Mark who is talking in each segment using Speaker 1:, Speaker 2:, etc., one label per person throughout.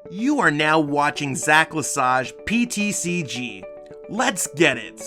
Speaker 1: You are now watching SWSHEnergy PTCG. Let's get it!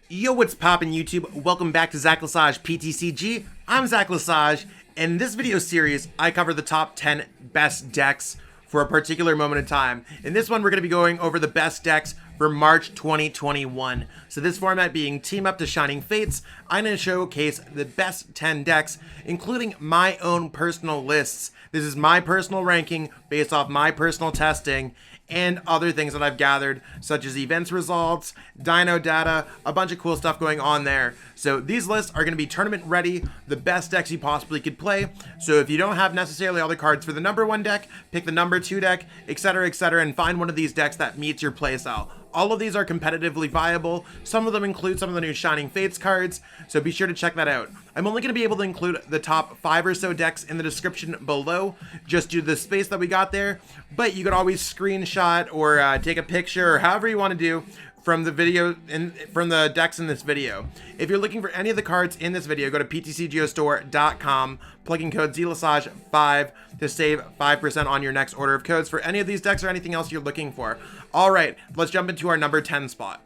Speaker 1: Yo, what's poppin' YouTube? Welcome back to SWSHEnergy PTCG. I'm SWSHEnergy, and in this video series, I cover the top 10 best decks for a particular moment in time. In this one, we're going to be going over the best decks for March 2021. So this format being Team Up to Shining Fates, I'm going to showcase the best 10 decks, including my own personal lists. This is my personal ranking based off my personal testing and other things that I've gathered, such as events results, dyno data, a bunch of cool stuff going on there. So these lists are going to be tournament ready, the best decks you possibly could play. So if you don't have necessarily all the cards for the number 1 deck, pick the number 2 deck, etc., and find one of these decks that meets your playstyle. All of these are competitively viable. Some of them include some of the new Shining Fates cards, so be sure to check that out. I'm only going to be able to include the top 5 or so decks in the description below, just due to the space that we got there, but you could always screenshot or take a picture or however you want to do from the video and from the decks in this video. If you're looking for any of the cards in this video, go to PTCGOstore.com, plug in code ZLASAGE5 to save 5% on your next order of codes for any of these decks or anything else you're looking for. Alright, let's jump into our number 10 spot.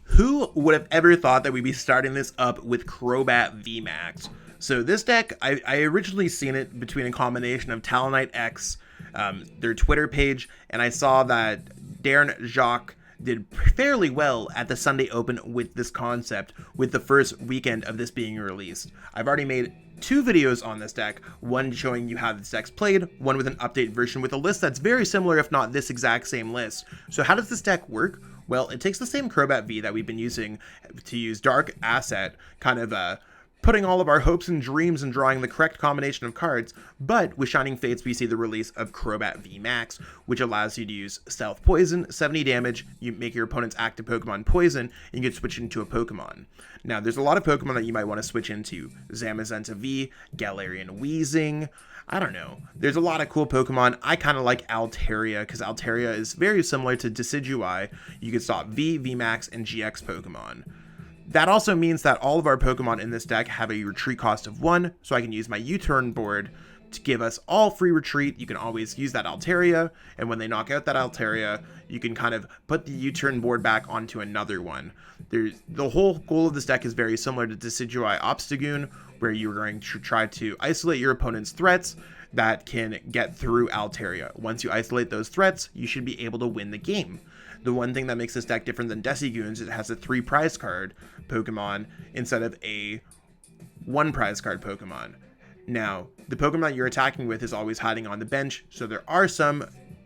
Speaker 1: Who would have ever thought that we'd be starting this up with Crowbat V-Max? So this deck, I originally seen it between a combination of Talonite X, their Twitter page, and I saw that Darren Jacques did fairly well at the Sunday Open with this concept, with the first weekend of this being released. I've already made 2 videos on this deck, one showing you how this deck's played, one with an update version with a list that's very similar, if not this exact same list. So how does this deck work? Well, it takes the same Crobat V that we've been using to use Dark Asset, kind of putting all of our hopes and dreams and drawing the correct combination of cards, but with Shining Fates we see the release of Crobat V-Max, which allows you to use Stealth Poison, 70 damage, you make your opponent's active Pokemon poison, and you can switch into a Pokemon. Now, there's a lot of Pokemon that you might want to switch into. Zamazenta V, Galarian Weezing, I don't know. There's a lot of cool Pokemon. I kind of like Altaria, because Altaria is very similar to Decidueye. You can stop V, VMAX, and GX Pokemon. That also means that all of our Pokemon in this deck have a retreat cost of 1, so I can use my U-turn board to give us all free retreat. You can always use that Altaria, and when they knock out that Altaria, you can kind of put the U-turn board back onto another one. The whole goal of this deck is very similar to Decidueye Obstagoon, where you're going to try to isolate your opponent's threats that can get through Altaria. Once you isolate those threats, you should be able to win the game. The one thing that makes this deck different than Decigoon is it has a 3 prize card Pokemon instead of a 1 prize card Pokemon. Now, the Pokemon you're attacking with is always hiding on the bench, so there are some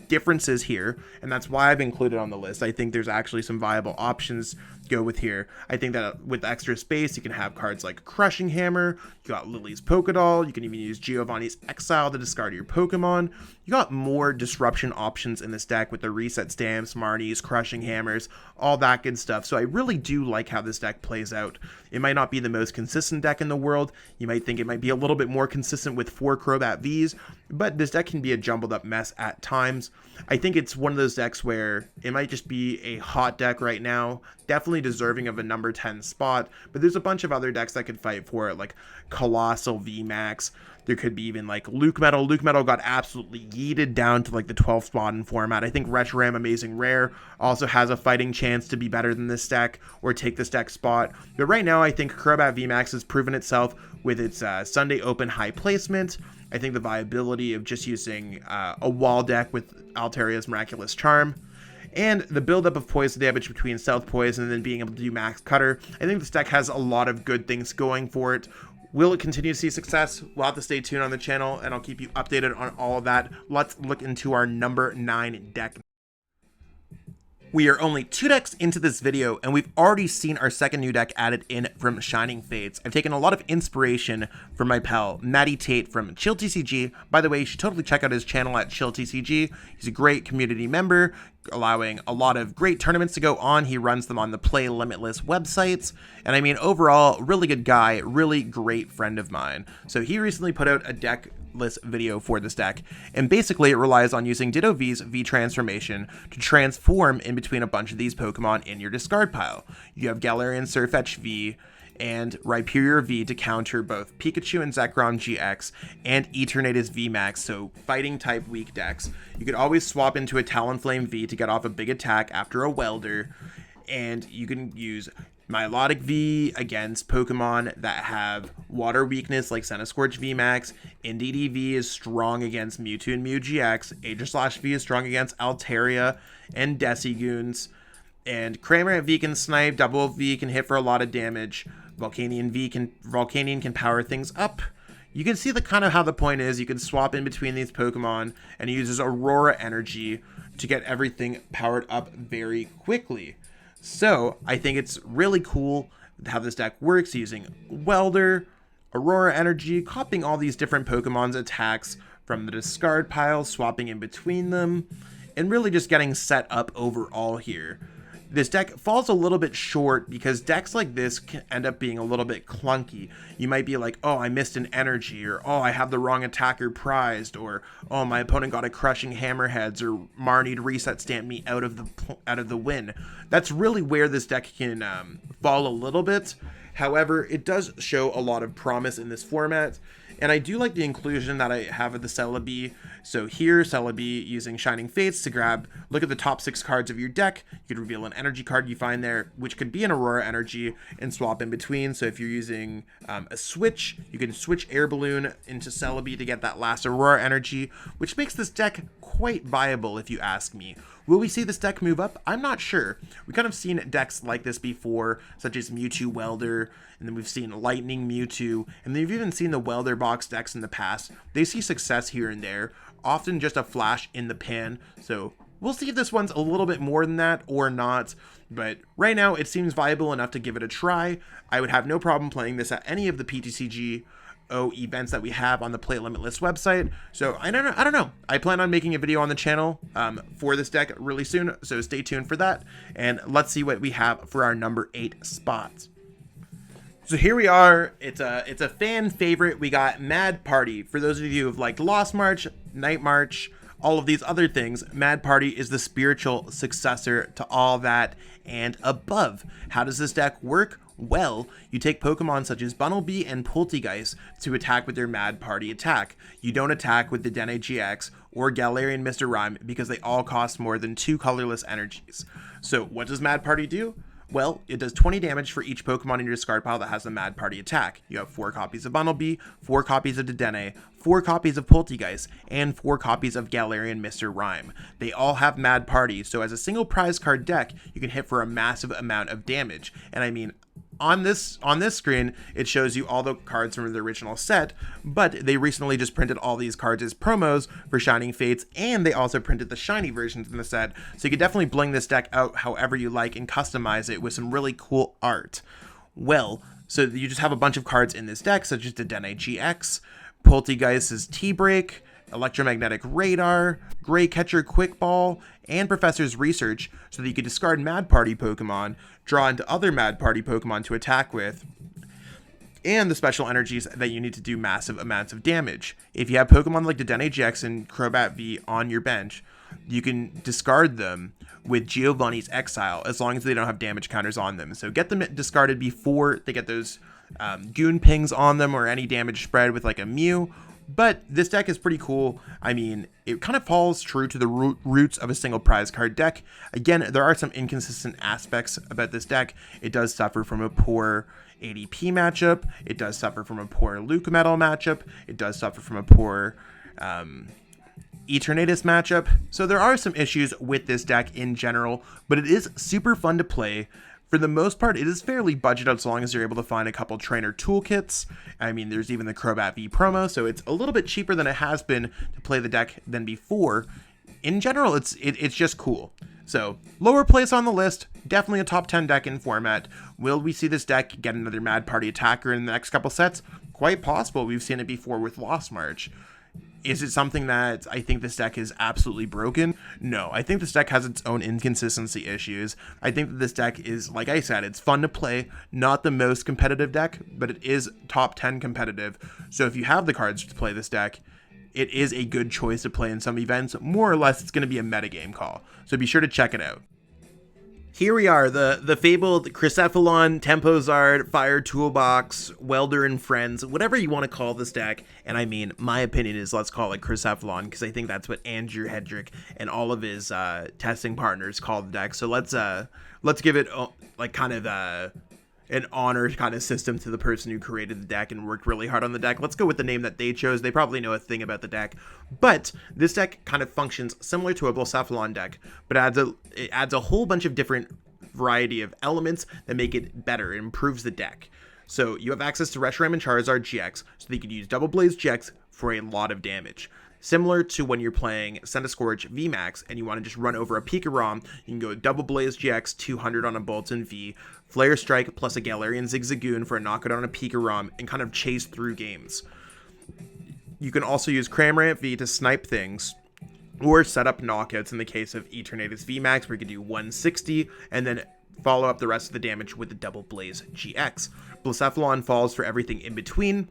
Speaker 1: differences here, and that's why I've included on the list. I think there's actually some viable options to go with here. I think that with extra space, you can have cards like Crushing Hammer, you got Lily's Pokédoll, you can even use Giovanni's Exile to discard your Pokemon. You got more disruption options in this deck with the reset stamps, Marnie's, Crushing Hammers, all that good stuff. So I really do like how this deck plays out. It might not be the most consistent deck in the world. You might think it might be a little bit more consistent with 4 Crobat Vs, but this deck can be a jumbled up mess at times. I think it's one of those decks where it might just be a hot deck right now, definitely deserving of a number 10 spot, but there's a bunch of other decks that could fight for it, like Colossal VMAX. There could be even like Luke Metal. Luke Metal got absolutely yeeted down to like the 12th spot in format. I think Reshiram Amazing Rare also has a fighting chance to be better than this deck or take this deck spot. But right now, I think Crobat V-Max has proven itself with its Sunday Open high placement. I think the viability of just using a wall deck with Altaria's Miraculous Charm, and the buildup of poison damage between Stealth Poison and then being able to do Max Cutter. I think this deck has a lot of good things going for it. Will it continue to see success? We'll have to stay tuned on the channel, and I'll keep you updated on all of that. Let's look into our number 9 deck. We are only 2 decks into this video, and we've already seen our second new deck added in from Shining Fates. I've taken a lot of inspiration from my pal, Matty Tate from ChillTCG. By the way, you should totally check out his channel at ChillTCG. He's a great community member, allowing a lot of great tournaments to go on. He runs them on the Play Limitless websites. And I mean, overall, really good guy, really great friend of mine. So he recently put out a deck list video for this deck, and basically it relies on using Ditto V's V transformation to transform in between a bunch of these Pokemon in your discard pile. You have Galarian Surfetch V and Rhyperior V to counter both Pikachu and Zekrom Gx and Eternatus V-Max, so fighting type weak decks. You could always swap into a Talonflame V to get off a big attack after a Welder, and you can use Milotic V against Pokemon that have water weakness like Centiskorch V-Max. Indeedee V is strong against Mewtwo and Mew GX. Aegislash V is strong against Altaria and Decigoons. And Cramorant V can snipe, Double V can hit for a lot of damage. Volcanion can power things up. You can see the kind of how the point is. You can swap in between these Pokemon, and it uses Aurora Energy to get everything powered up very quickly. So I think it's really cool how this deck works, using Welder, Aurora Energy, copying all these different Pokemon's attacks from the discard pile, swapping in between them, and really just getting set up overall here. This deck falls a little bit short because decks like this can end up being a little bit clunky. You might be like, oh, I missed an energy, or oh, I have the wrong attacker prized, or oh, my opponent got a Crushing Hammerheads, or Marnie reset stamp me out of the win. That's really where this deck can fall a little bit. However, it does show a lot of promise in this format. And I do like the inclusion that I have of the Celebi. So here, Celebi using Shining Fates to look at the top 6 cards of your deck. You could reveal an energy card you find there, which could be an Aurora Energy, and swap in between. So if you're using a Switch, you can switch Air Balloon into Celebi to get that last Aurora Energy, which makes this deck quite viable if you ask me. Will we see this deck move up? I'm not sure. We've kind of seen decks like this before, such as Mewtwo Welder, and then we've seen Lightning Mewtwo, and then we've even seen the Welder box decks in the past. They see success here and there, often just a flash in the pan, so we'll see if this one's a little bit more than that or not, but right now it seems viable enough to give it a try. I would have no problem playing this at any of the PTCGO events that we have on the Play Limitless website. So I don't know. I plan on making a video on the channel for this deck really soon, so stay tuned for that. And let's see what we have for our number 8 spot. So here we are. It's a fan favorite. We got Mad Party. For those of you who've liked Lost March, Night March, all of these other things, Mad Party is the spiritual successor to all that and above. How does this deck work? Well, you take Pokemon such as Bunnelby and Poltegeist to attack with their Mad Party attack. You don't attack with the Dene GX or Galarian Mr. Rime because they all cost more than 2 colorless energies. So what does Mad Party do? Well, it does 20 damage for each Pokemon in your discard pile that has the Mad Party attack. You have 4 copies of Bunnelby, 4 copies of Dedenne, 4 copies of Poltegeist, and 4 copies of Galarian Mr. Rime. They all have Mad Party, so as a single prize card deck, you can hit for a massive amount of damage. And I mean, on this screen, it shows you all the cards from the original set, but they recently just printed all these cards as promos for Shining Fates, and they also printed the shiny versions in the set, so you could definitely bling this deck out however you like and customize it with some really cool art. Well, so you just have a bunch of cards in this deck, such as the Dene GX, Poltegeist's T-Break, Electromagnetic Radar, Gray Catcher Quick Ball, and Professors Research, so that you could discard Mad Party Pokemon, draw into other Mad Party Pokemon to attack with, and the special energies that you need to do massive amounts of damage. If you have Pokemon like the Dene GX and Crobat V on your bench, you can discard them with Giovanni's Exile, as long as they don't have damage counters on them. So get them discarded before they get those Goon Pings on them or any damage spread with like a Mew. But this deck is pretty cool. I mean, it kind of falls true to the roots of a single prize card deck. Again, there are some inconsistent aspects about this deck. It does suffer from a poor ADP matchup. It does suffer from a poor Luke Metal matchup. It does suffer from a poor Eternatus matchup. So there are some issues with this deck in general, but it is super fun to play. For the most part, it is fairly budgeted so long as you're able to find a couple trainer toolkits. I mean, there's even the Crobat V promo, so it's a little bit cheaper than it has been to play the deck than before. In general, it's just cool. So, lower place on the list, definitely a top 10 deck in format. Will we see this deck get another Mad Party attacker in the next couple sets? Quite possible. We've seen it before with Lost March. Is it something that I think this deck is absolutely broken? No, I think this deck has its own inconsistency issues. I think that this deck is, like I said, it's fun to play, not the most competitive deck, but it is top 10 competitive. So if you have the cards to play this deck, it is a good choice to play in some events. More or less, it's going to be a metagame call. So be sure to check it out. Here we are, the fabled Chrysephelon, Tempozard, Fire Toolbox, Welder and Friends, whatever you want to call this deck. And I mean, my opinion is let's call it Chrysephelon, because I think that's what Andrew Hedrick and all of his testing partners call the deck. So let's give it like kind of an honor kind of system to the person who created the deck and worked really hard on the deck. Let's go with the name that they chose. They probably know a thing about the deck, but this deck kind of functions similar to a Chrysephelon deck, but it adds a whole bunch of different variety of elements that make it better. It improves the deck. So you have access to Reshiram and Charizard GX, so that you can use Double Blaze GX for a lot of damage. Similar to when you're playing Centiskorch VMAX and you want to just run over a Pikarom, you can go Double Blaze GX 200 on a Bolton V, Flare Strike plus a Galarian Zigzagoon for a knockout on a Pikarom, and kind of chase through games. You can also use Cramorant V to snipe things, or set up knockouts in the case of Eternatus VMAX, where you can do 160 and then follow up the rest of the damage with the Double Blaze GX. Chrysephelon falls for everything in between,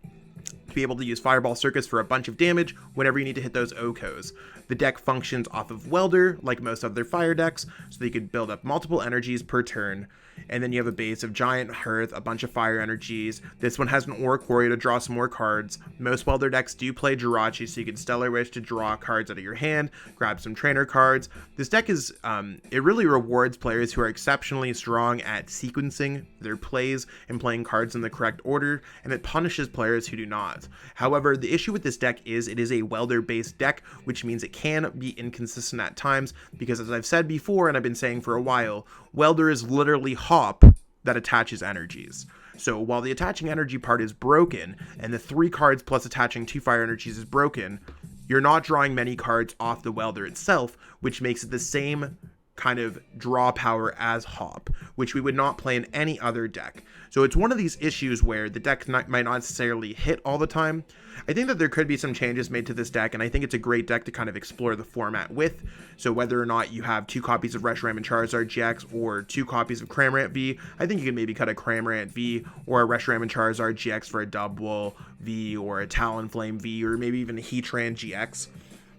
Speaker 1: to be able to use Fireball Circus for a bunch of damage whenever you need to hit those OHKOs. The deck functions off of Welder, like most other fire decks, so that you could build up multiple energies per turn. And then you have a base of Giant Hearth, a bunch of fire energies. This one has an Aura Quarry to draw some more cards. Most Welder decks do play Jirachi, so you can Stellar Wish to draw cards out of your hand, grab some trainer cards. This deck is, it really rewards players who are exceptionally strong at sequencing their plays and playing cards in the correct order, and it punishes players who do not. However, the issue with this deck is it is a Welder-based deck, which means it can be inconsistent at times, because as I've said before, and I've been saying for a while, Welder is literally hop that attaches energies. So while the attaching energy part is broken, and the 3 cards plus attaching 2 fire energies is broken, you're not drawing many cards off the Welder itself, which makes it the same kind of draw power as hop, which we would not play in any other deck. So it's one of these issues where the deck might not necessarily hit all the time. I think that there could be some changes made to this deck, and I think it's a great deck to kind of explore the format with. So whether or not you have 2 copies of Reshiram and Charizard GX or 2 copies of Cramorant V, I think you can maybe cut a Cramorant V or a Reshiram and Charizard GX for a Double V or a Talonflame V or maybe even a Heatran GX.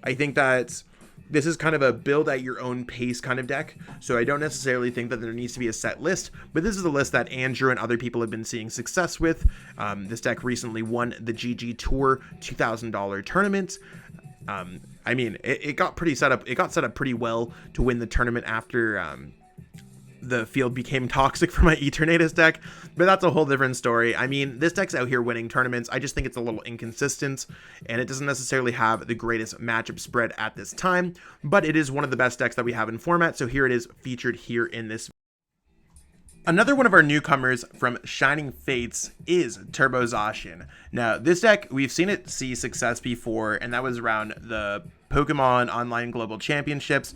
Speaker 1: I think that this is kind of a build at your own pace kind of deck, so I don't necessarily think that there needs to be a set list, but this is a list that Andrew and other people have been seeing success with. This deck recently won the GG Tour $2,000 tournament. I mean, it got set up pretty well to win the tournament after the field became toxic for my Eternatus deck, but that's a whole different story. I mean, this deck's out here winning tournaments. I just think it's a little inconsistent, and it doesn't necessarily have the greatest matchup spread at this time, but it is one of the best decks that we have in format, so here it is featured here in this. Another one of our newcomers from Shining Fates is Turbozassian. Now, this deck, we've seen it see success before, and that was around the Pokemon Online Global Championships,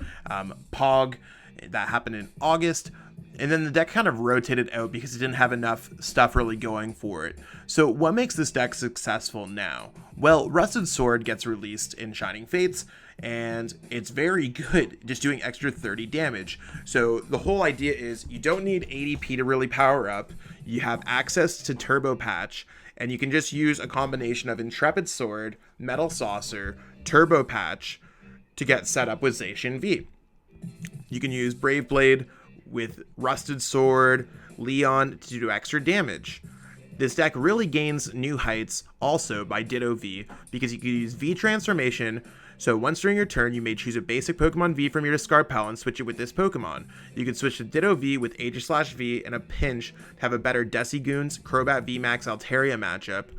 Speaker 1: POG, that happened in August, and then the deck kind of rotated out because it didn't have enough stuff really going for it. So what makes this deck successful now? Well, Rusted Sword gets released in Shining Fates, and it's very good, just doing extra 30 damage. So the whole idea is you don't need ADP to really power up, you have access to Turbo Patch, and you can just use a combination of Intrepid Sword, Metal Saucer, Turbo Patch to get set up with Zacian V. You can use Brave Blade with Rusted Sword, Leon to do extra damage. This deck really gains new heights also by Ditto V, because you can use V Transformation, so once during your turn you may choose a basic Pokemon V from your discard pile and switch it with this Pokemon. You can switch to Ditto V with Aegislash-V in a pinch to have a better Decigoons, Crowbat V-Max Altaria matchup.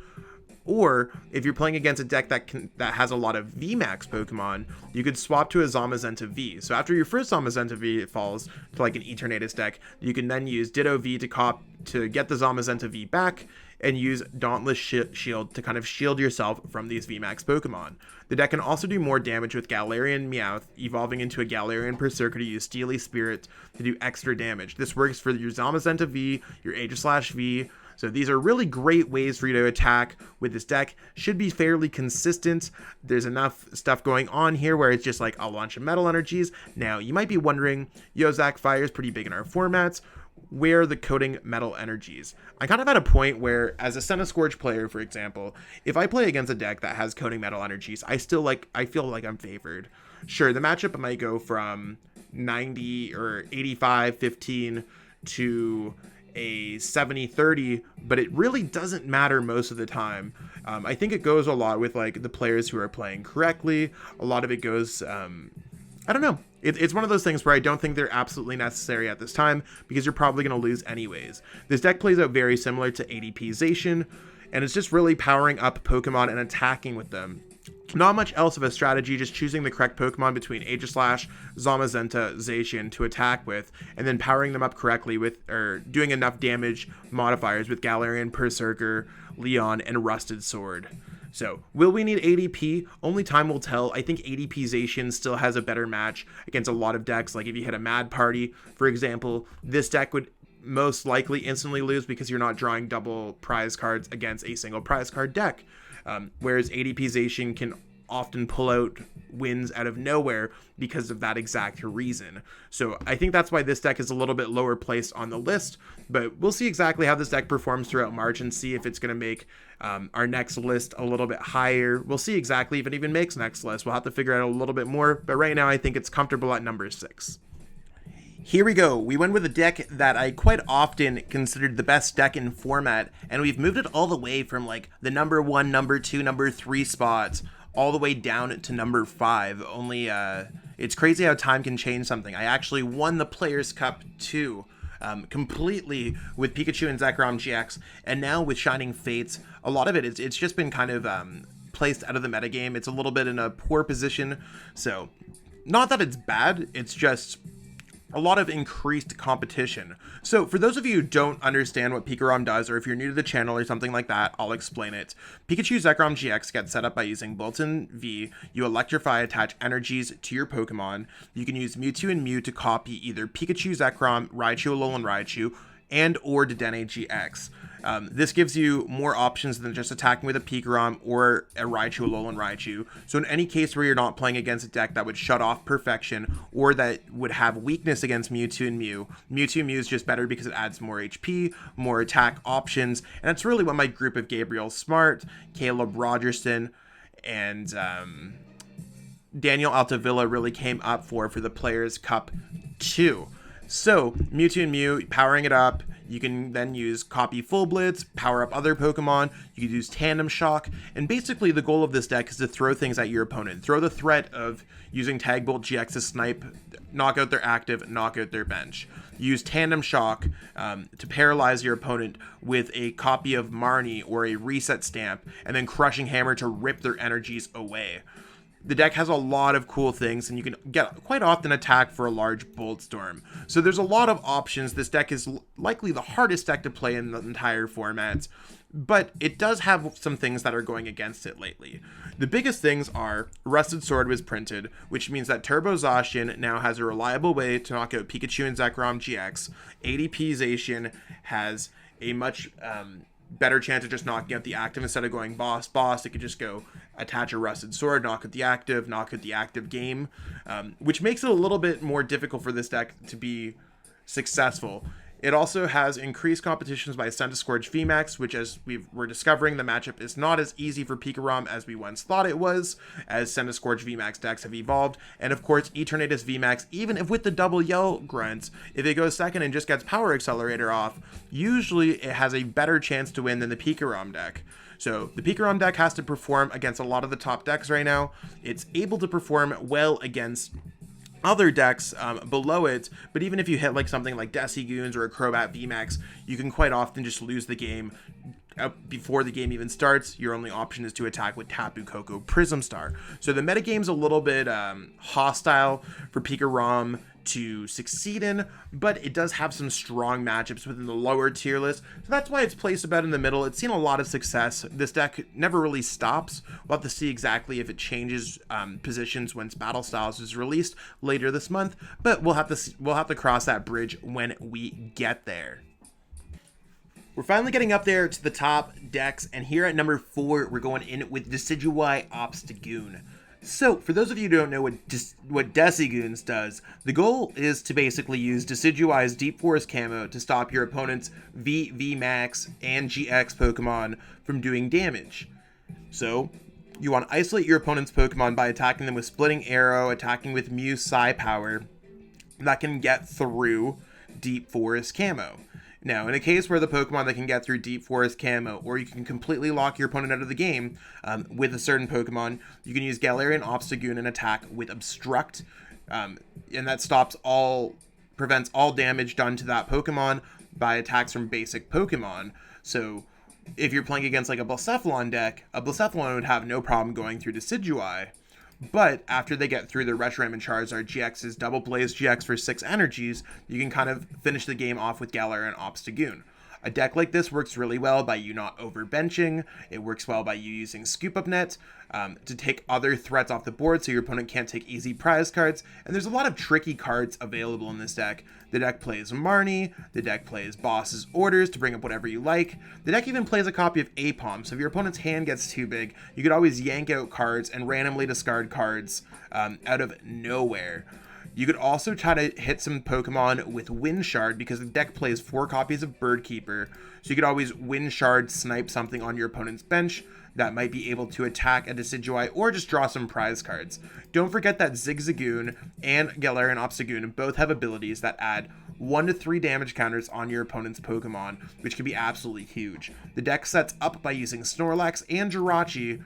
Speaker 1: Or, if you're playing against a deck that has a lot of VMAX Pokemon, you could swap to a Zamazenta V. So after your first Zamazenta V falls to like an Eternatus deck, you can then use Ditto V to get the Zamazenta V back, and use Dauntless Shield to kind of shield yourself from these VMAX Pokemon. The deck can also do more damage with Galarian Meowth, evolving into a Galarian Berserker to use Steely Spirit to do extra damage. This works for your Zamazenta V, your Aegislash V. So these are really great ways for you to attack with this deck. Should be fairly consistent. There's enough stuff going on here where it's just like a launch of metal energies. Now, you might be wondering, yo, Zach, fire is pretty big in our formats. Where are the coating metal energies? I kind of at a point where, as a Centiskorch player, for example, if I play against a deck that has coating metal energies, I feel like I'm favored. Sure, the matchup might go from 90 or 85-15 to a 70-30, but it really doesn't matter most of the time. I think it goes a lot with like the players who are playing correctly. A lot of it goes, I don't know. It's one of those things where I don't think they're absolutely necessary at this time because you're probably going to lose anyways. This deck plays out very similar to ADP-Zacian, and it's just really powering up Pokemon and attacking with them. Not much else of a strategy, just choosing the correct Pokemon between Aegislash, Zamazenta, Zacian to attack with, and then powering them up correctly with, or doing enough damage modifiers with Galarian, Berserker, Leon, and Rusted Sword. So, will we need ADP? Only time will tell. I think ADP-Zacian still has a better match against a lot of decks. Like if you hit a Mad Party, for example, this deck would most likely instantly lose because you're not drawing double prize cards against a single prize card deck. Whereas ADP-Zacian can often pull out wins out of nowhere because of that exact reason. So I think that's why this deck is a little bit lower placed on the list, but we'll see exactly how this deck performs throughout March and see if it's going to make our next list a little bit higher. We'll see exactly if it even makes next list. We'll have to figure out a little bit more, but right now I think it's comfortable at number 6. Here we go. We went with a deck that I quite often considered the best deck in format, and we've moved it all the way from like the number 1, number 2, number 3 spots all the way down to number 5. Only it's crazy how time can change something. I actually won the Players' Cup 2 completely with Pikachu and Zekrom Gx, and now with Shining Fates, a lot of it's just been kind of placed out of the metagame. It's a little bit in a poor position, so not that it's bad, it's just a lot of increased competition. So for those of you who don't understand what Pikarom does, or if you're new to the channel or something like that, I'll explain it. Pikachu Zekrom Gx gets set up by using Bolton V. You electrify, attach energies to your Pokemon. You can use Mewtwo and Mew to copy either Pikachu, Zekrom, Raichu, Alolan Raichu, and or Dedenne GX. This gives you more options than just attacking with a Pikarom or a Raichu, Alolan Raichu. So in any case where you're not playing against a deck that would shut off Perfection or that would have weakness against Mewtwo and Mew, Mewtwo and Mew is just better because it adds more HP, more attack options, and that's really what my group of Gabriel Smart, Caleb Rogerson, and Daniel Altavilla really came up for the Players' Cup 2. So, Mewtwo and Mew, powering it up, you can then use Copy Full Blitz, power up other Pokemon, you can use Tandem Shock, and basically the goal of this deck is to throw things at your opponent. Throw the threat of using Tag Bolt GX to snipe, knock out their active, knock out their bench. Use Tandem Shock to paralyze your opponent with a copy of Marnie or a Reset Stamp, and then Crushing Hammer to rip their energies away. The deck has a lot of cool things, and you can get quite often attack for a large Bolt Storm. So there's a lot of options. This deck is likely the hardest deck to play in the entire format, but it does have some things that are going against it lately. The biggest things are Rusted Sword was printed, which means that Turbozassian now has a reliable way to knock out Pikachu and Zekrom GX. ADP-Zacian has a much better chance of just knocking out the active instead of going boss. It could just go attach a Rusted Sword, knock out the active game, which makes it a little bit more difficult for this deck to be successful. It also has increased competitions by SWSHEnergy VMAX, which, as we're discovering, the matchup is not as easy for Pikarom as we once thought it was, as SWSHEnergy VMAX decks have evolved. And of course, Eternatus VMAX, even if with the double yell grunts, if it goes second and just gets Power Accelerator off, usually it has a better chance to win than the Pikarom deck. So the Pikarom deck has to perform against a lot of the top decks right now. It's able to perform well against other decks below it, but even if you hit like something like Decigoons or a Crowbat V-Max, you can quite often just lose the game before the game even starts. Your only option is to attack with Tapu Koko Prism Star. So the metagame's a little bit hostile for Pikarom to succeed in, but it does have some strong matchups within the lower tier list, so that's why it's placed about in the middle. It's seen a lot of success. This deck never really stops. We'll have to see exactly if it changes positions once Battle Styles is released later this month, but we'll have to cross that bridge when we get there. We're finally getting up there to the top decks, and here at number 4, we're going in with Decidueye Obstagoon. So, for those of you who don't know what Decigoons does, the goal is to basically use Decidueye's Deep Forest Camo to stop your opponent's VMAX and GX Pokemon from doing damage. So, you want to isolate your opponent's Pokemon by attacking them with Splitting Arrow, attacking with Mew Psy Power, that can get through Deep Forest Camo. Now, in a case where the Pokemon that can get through Deep Forest Camo, or you can completely lock your opponent out of the game with a certain Pokemon, you can use Galarian Zigzagoon and attack with Obstruct, and that prevents all damage done to that Pokemon by attacks from basic Pokemon. So, if you're playing against like a Chrysephelon deck, a Chrysephelon would have no problem going through Decidueye. But after they get through the Reshiram and Charizard GX's Double Blaze GX for 6 energies, you can kind of finish the game off with Galarian Zigzagoon. A deck like this works really well by you not overbenching. It works well by you using Scoop Up Net to take other threats off the board so your opponent can't take easy prize cards. And there's a lot of tricky cards available in this deck. The deck plays Marnie, the deck plays Bosss Orders to bring up whatever you like. The deck even plays a copy of Apom, so if your opponent's hand gets too big, you could always yank out cards and randomly discard cards out of nowhere. You could also try to hit some Pokemon with Wind Shard because the deck plays 4 copies of Bird Keeper, so you could always Wind Shard snipe something on your opponent's bench that might be able to attack a Decidueye or just draw some prize cards. Don't forget that Zigzagoon and Galarian Zigzagoon both have abilities that add 1 to 3 damage counters on your opponent's Pokemon, which can be absolutely huge. The deck sets up by using Snorlax and Jirachi,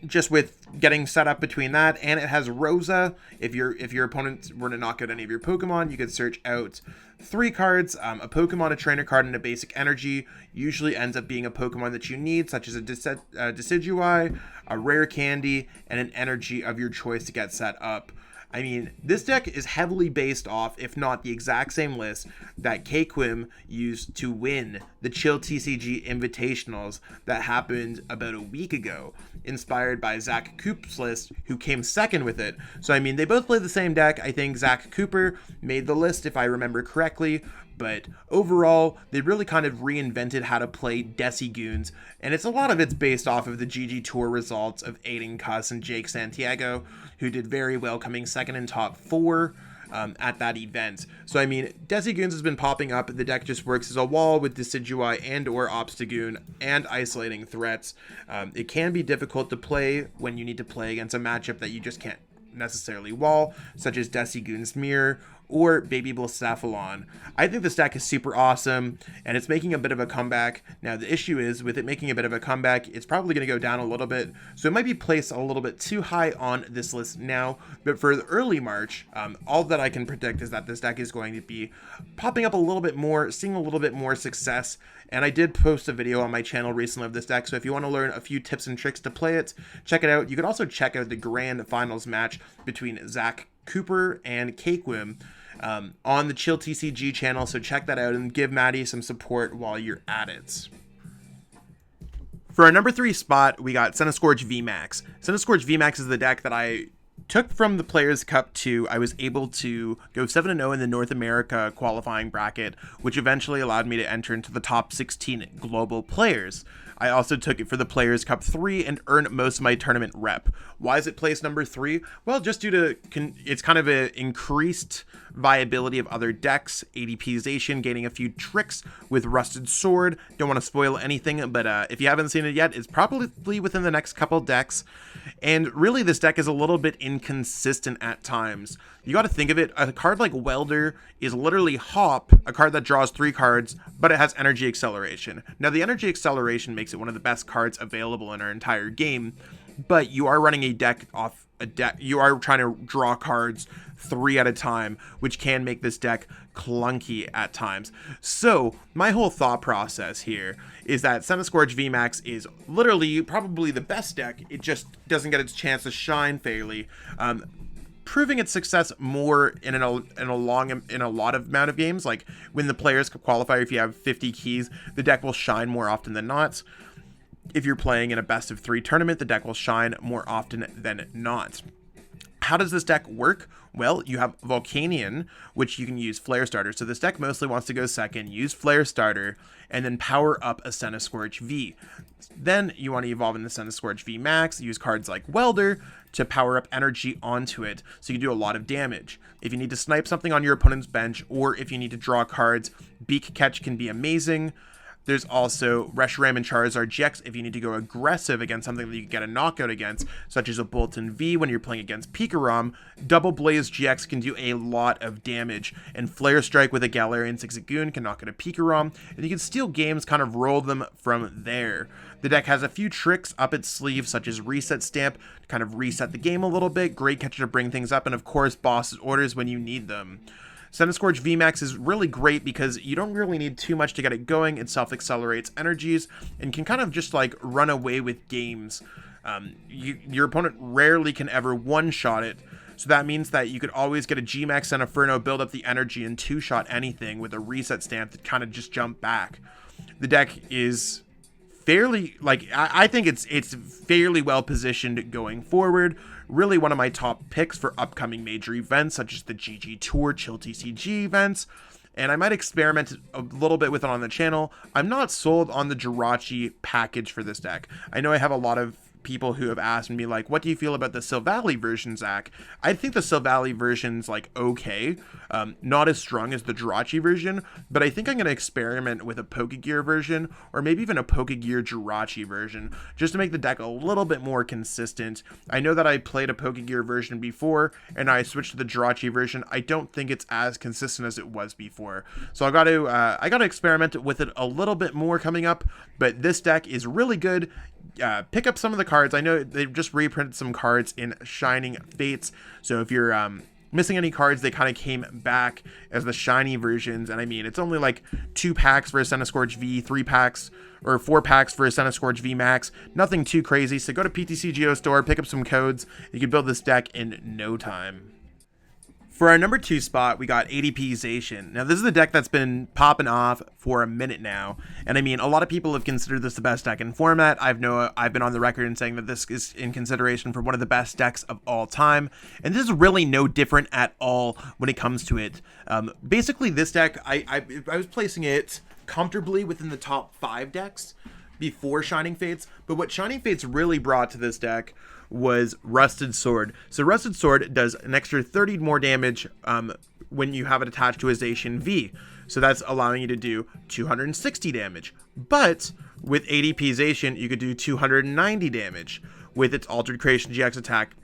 Speaker 1: just with getting set up between that, and it has Rosa. If your opponent were to knock out any of your Pokemon, you could search out 3 cards, a Pokemon, a trainer card, and a basic energy. Usually ends up being a Pokemon that you need, such as a Decidueye, a rare candy, and an energy of your choice to get set up. I mean, this deck is heavily based off, if not the exact same list, that K-Quim used to win the Chill TCG Invitationals that happened about a week ago, inspired by Zach Coop's list, who came second with it. So, I mean, they both play the same deck. I think Zach Cooper made the list, if I remember correctly, but overall, they really kind of reinvented how to play Decigoons, and a lot of it's based off of the GG Tour results of Aiden Cuss and Jake Santiago, who did very well coming second in top 4 at that event. So I mean, Decigoons has been popping up. The deck just works as a wall with Decidueye and or Obstagoon and isolating threats. It can be difficult to play when you need to play against a matchup that you just can't necessarily wall, such as Decigoon's Mirror or Baby Chrysephelon. I think this deck is super awesome, and it's making a bit of a comeback. Now, the issue is, with it making a bit of a comeback, it's probably going to go down a little bit, so it might be placed a little bit too high on this list now, but for the early March, all that I can predict is that this deck is going to be popping up a little bit more, seeing a little bit more success, and I did post a video on my channel recently of this deck, so if you want to learn a few tips and tricks to play it, check it out. You can also check out the grand finals match between Zach Cooper and K-Quim on the Chill TCG channel, so check that out and give Maddie some support while you're at it. For our number 3 spot, we got Centiskorch V-Max. Centiskorch V-Max is the deck that I took from the Players' Cup 2. I was able to go 7-0 in the North America qualifying bracket, which eventually allowed me to enter into the top 16 global players. I also took it for the Players' Cup 3 and earned most of my tournament rep. Why is it placed number 3? Well, just due to it's kind of an increased viability of other decks, ADPization, gaining a few tricks with Rusted Sword. Don't want to spoil anything, but if you haven't seen it yet, it's probably within the next couple decks. And really, this deck is a little bit inconsistent at times. You got to think of it, a card like Welder is literally Hop, a card that draws 3 cards, but it has Energy Acceleration. Now, the Energy Acceleration makes it one of the best cards available in our entire game, but you are running a deck off a deck. You are trying to draw cards 3 at a time, which can make this deck clunky at times. So my whole thought process here is that Centiskorch VMAX is literally probably the best deck. It just doesn't get its chance to shine fairly, proving its success more in a lot of amount of games. Like when the Players qualify, if you have 50 keys, the deck will shine more often than not. If you're playing in a best of 3 tournament, the deck will shine more often than not. How does this deck work? Well, you have Volcanion, which you can use Flare Starter. So this deck mostly wants to go second, use Flare Starter, and then power up a Centiskorch V. Then you want to evolve in the Centiskorch V Max, use cards like Welder to power up energy onto it, so you do a lot of damage. If you need to snipe something on your opponent's bench, or if you need to draw cards, Beak Catch can be amazing. There's also Reshiram and Charizard GX if you need to go aggressive against something that you can get a knockout against, such as a Bolton V when you're playing against Pikarom. Double Blaze GX can do a lot of damage, and Flare Strike with a Galarian Zigzagoon can knock out a Pikarom, and you can steal games, kind of roll them from there. The deck has a few tricks up its sleeve, such as Reset Stamp to kind of reset the game a little bit, Great Catcher to bring things up, and of course Bosss Orders when you need them. SWSHEnergy VMAX is really great because you don't really need too much to get it going. It self-accelerates energies and can kind of just like run away with games. Your opponent rarely can ever one-shot it, so that means that you could always get a Gmax and Inferno, build up the energy, and two-shot anything with a Reset Stamp to kind of just jump back. The deck is fairly, like, I think it's fairly well positioned going forward. Really one of my top picks for upcoming major events such as the GG Tour, Chill TCG events, and I might experiment a little bit with it on the channel. I'm not sold on the Jirachi package for this deck. I know I have a lot of people who have asked me, like, what do you feel about the Silvally version, Zach? I think the Silvally version's, like, okay. Not as strong as the Jirachi version, but I think I'm going to experiment with a Pokegear version, or maybe even a Pokegear Jirachi version, just to make the deck a little bit more consistent. I know that I played a Pokegear version before, and I switched to the Jirachi version. I don't think it's as consistent as it was before. So I got to experiment with it a little bit more coming up, but this deck is really good. Pick up some of the cards. I know they've just reprinted some cards in Shining Fates, so if you're missing any cards, they kind of came back as the shiny versions, and I mean, it's only like 2 packs for a SWSHEnergy V, 3 packs or 4 packs for a SWSHEnergy VMAX. Nothing too crazy, so go to PTCGO store, pick up some codes. You can build this deck in no time. For our number 2 spot, we got ADPization. Now, this is a deck that's been popping off for a minute now, and I mean, a lot of people have considered this the best deck in format. I've been on the record in saying that this is in consideration for one of the best decks of all time, and this is really no different at all when it comes to it. Basically, this deck, I was placing it comfortably within the top 5 decks before Shining Fates, but what Shining Fates really brought to this deck was Rusted Sword. So Rusted Sword does an extra 30 more damage when you have it attached to a Zacian V. So that's allowing you to do 260 damage. But with ADPization, you could do 290 damage with its Altered Creation GX attack.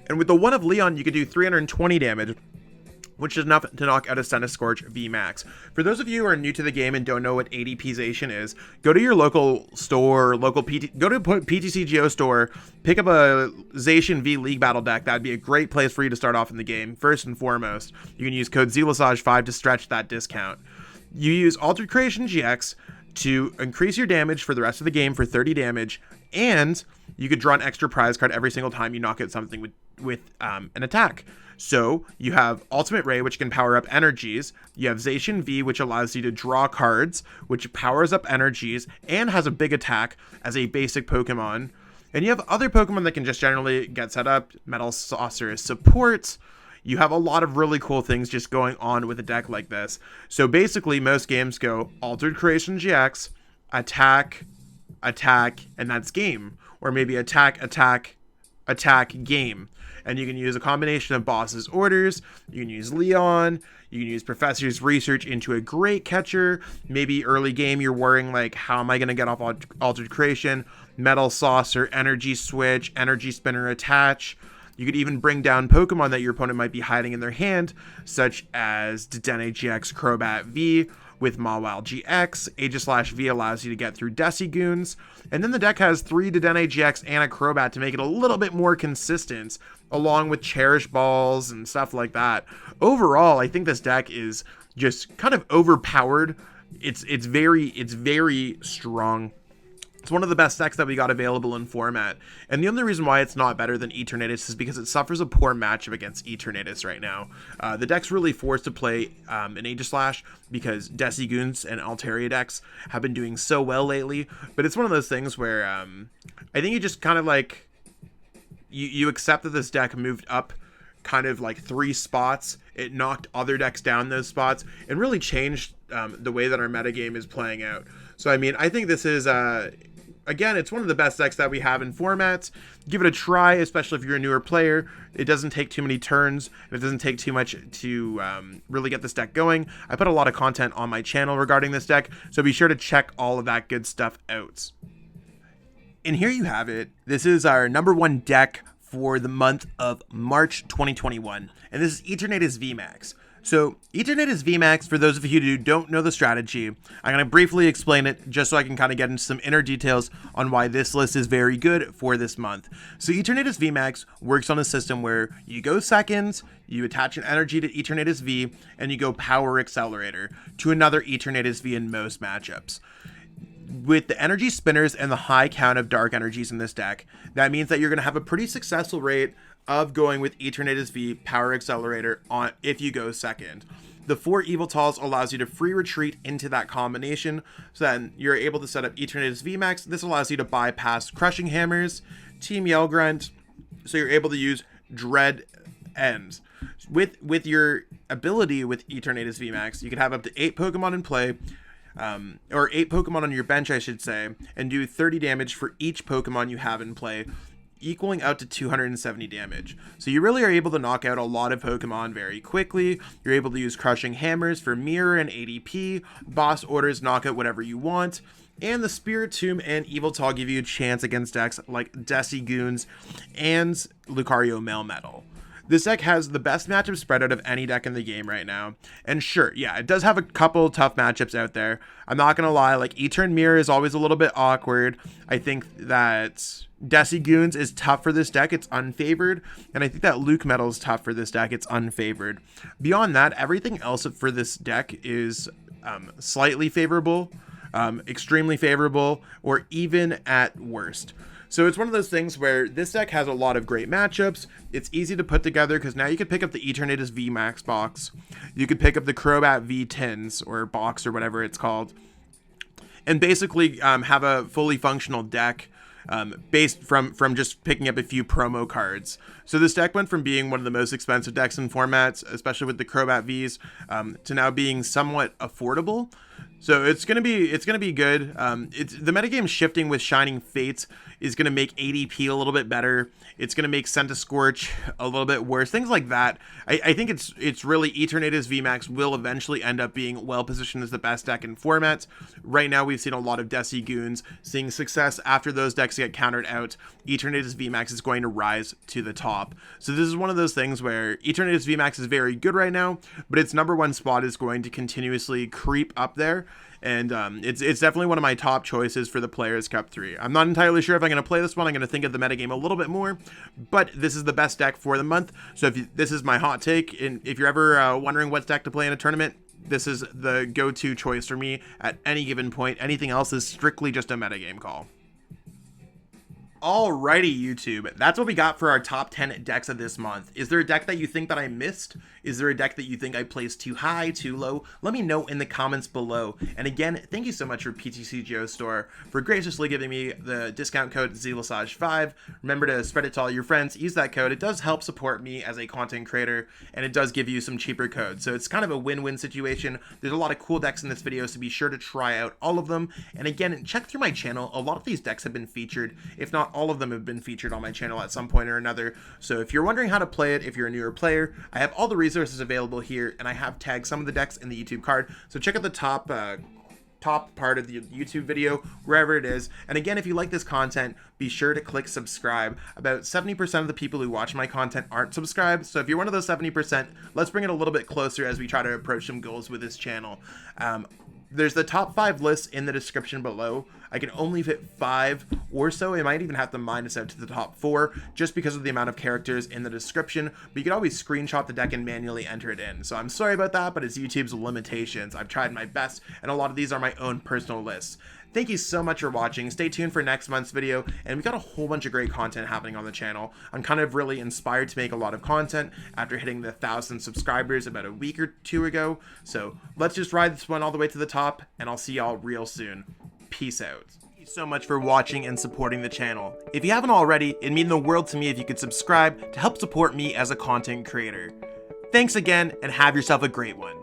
Speaker 1: And with the one of Leon, you could do 320 damage, which is enough to knock out a SWSHEnergy VMAX. For those of you who are new to the game and don't know what ADPization is, go to your local store, go to PTCGO store, pick up a Zacian V League Battle deck. That'd be a great place for you to start off in the game. First and foremost, you can use code ZELASAGE5 to stretch that discount. You use Altered Creation GX to increase your damage for the rest of the game for 30 damage, and you could draw an extra prize card every single time you knock out something with an attack. So you have Ultimate Ray, which can power up energies. You have Zacian V, which allows you to draw cards, which powers up energies and has a big attack as a basic Pokemon. And you have other Pokemon that can just generally get set up. Metal Saucer is support. You have a lot of really cool things just going on with a deck like this. So basically, most games go Altered Creation GX, attack, attack, and that's game. Or maybe attack, attack, attack, game. And you can use a combination of Boss's Orders, you can use Leon, you can use Professors Research into a Great Catcher. Maybe early game you're worrying like, how am I going to get off Altered Creation? Metal Saucer, Energy Switch, Energy Spinner Attach. You could even bring down Pokemon that your opponent might be hiding in their hand, such as Dedenne GX Crobat V with Mawile GX. Aegislash-V allows you to get through Decigoons. And then the deck has 3 Dedenne GX and a Crobat to make it a little bit more consistent, along with Cherish Balls and stuff like that. Overall, I think this deck is just kind of overpowered. It's very strong. It's one of the best decks that we got available in format. And the only reason why it's not better than Eternatus is because it suffers a poor matchup against Eternatus right now. The deck's really forced to play an Aegislash because Decigoons and Altaria decks have been doing so well lately. But it's one of those things where I think you just kind of like, you accept that this deck moved up kind of like 3 spots. It knocked other decks down those spots and really changed the way that our metagame is playing out. So, I mean, I think this is again, it's one of the best decks that we have in formats. Give it a try, especially if you're a newer player. It doesn't take too many turns, and it doesn't take too much to really get this deck going. I put a lot of content on my channel regarding this deck, so be sure to check all of that good stuff out. And here you have it. This is our #1 deck for the month of March 2021, and this is Eternatus V-Max. So Eternatus V-Max, for those of you who don't know the strategy, I'm going to briefly explain it just so I can kind of get into some inner details on why this list is very good for this month. So Eternatus V-Max works on a system where you go seconds, you attach an energy to Eternatus V, and you go power accelerator to another Eternatus V in most matchups. With the energy spinners and the high count of dark energies in this deck, that means that you're going to have a pretty successful rate of going with Eternatus V Power Accelerator on if you go second. The 4 Yveltals allows you to free retreat into that combination, so then you're able to set up Eternatus V-Max. This allows you to bypass Crushing Hammers, Team Yell Grunt, so you're able to use Dread Ends. With your ability with Eternatus V-Max, you can have up to 8 Pokemon in play, or 8 Pokemon on your bench, I should say, and do 30 damage for each Pokemon you have in play, equaling out to 270 damage. So you really are able to knock out a lot of Pokemon very quickly. You're able to use Crushing Hammers for Mirror and ADP, Bosss Orders knock out whatever you want, and the Spiritomb and Yveltal give you a chance against decks like Zigzagoon and Lucario Melmetal. This deck has the best matchup spread out of any deck in the game right now. And sure, yeah, it does have a couple tough matchups out there. I'm not going to lie, like Etern Mirror is always a little bit awkward. I think that Zigzagoon is tough for this deck, it's unfavored. And I think that Luke Metal is tough for this deck, it's unfavored. Beyond that, everything else for this deck is slightly favorable, extremely favorable, or even at worst. So it's one of those things where this deck has a lot of great matchups. It's easy to put together because now you could pick up the Eternatus V-Max box. You could pick up the Crobat V-Tins or box or whatever it's called. And basically have a fully functional deck based from just picking up a few promo cards. So this deck went from being one of the most expensive decks in formats, especially with the Crobat Vs, to now being somewhat affordable. So it's gonna be good. The metagame shifting with Shining Fates is gonna make ADP a little bit better. It's gonna make Scorch a little bit worse. Things like that. I think it's really Eternatus V-Max will eventually end up being well positioned as the best deck in formats. Right now we've seen a lot of Zigzagoons seeing success after those decks get countered out. Eternatus V-Max is going to rise to the top. So this is one of those things where Eternatus V-Max is very good right now, but its #1 spot is going to continuously creep up there. And it's definitely one of my top choices for the Players Cup 3. I'm not entirely sure if I'm going to play this one. I'm going to think of the metagame a little bit more. But this is the best deck for the month. So this is my hot take. And if you're ever wondering what deck to play in a tournament, this is the go-to choice for me at any given point. Anything else is strictly just a metagame call. Alrighty, YouTube, that's what we got for our top 10 decks of this month. Is there a deck that you think that I missed? Is there a deck that you think I placed too high, too low? Let me know in the comments below. And again, thank you so much for PTCGO Store for graciously giving me the discount code SWSHEnergy. Remember to spread it to all your friends. Use that code. It does help support me as a content creator, and it does give you some cheaper codes. So it's kind of a win-win situation. There's a lot of cool decks in this video, so be sure to try out all of them. And again, check through my channel. A lot of these decks have been featured, if not all of them have been featured on my channel at some point or another. So if you're wondering how to play it, if you're a newer player, I have all the resources available here, and I have tagged some of the decks in the YouTube card. So check out the top part of the YouTube video, wherever it is. And again, if you like this content, be sure to click subscribe. About 70% of the people who watch my content aren't subscribed. So if you're one of those 70%, let's bring it a little bit closer as we try to approach some goals with this channel. There's the top 5 lists in the description below. I can only fit 5 or so. I might even have to minus out to the top 4 just because of the amount of characters in the description. But you can always screenshot the deck and manually enter it in. So I'm sorry about that, but it's YouTube's limitations. I've tried my best, and a lot of these are my own personal lists. Thank you so much for watching. Stay tuned for next month's video, and we got a whole bunch of great content happening on the channel. I'm kind of really inspired to make a lot of content after hitting the 1,000 subscribers about a week or 2 ago. So let's just ride this one all the way to the top, and I'll see y'all real soon. Peace out. Thank you so much for watching and supporting the channel. If you haven't already, it'd mean the world to me if you could subscribe to help support me as a content creator. Thanks again, and have yourself a great one.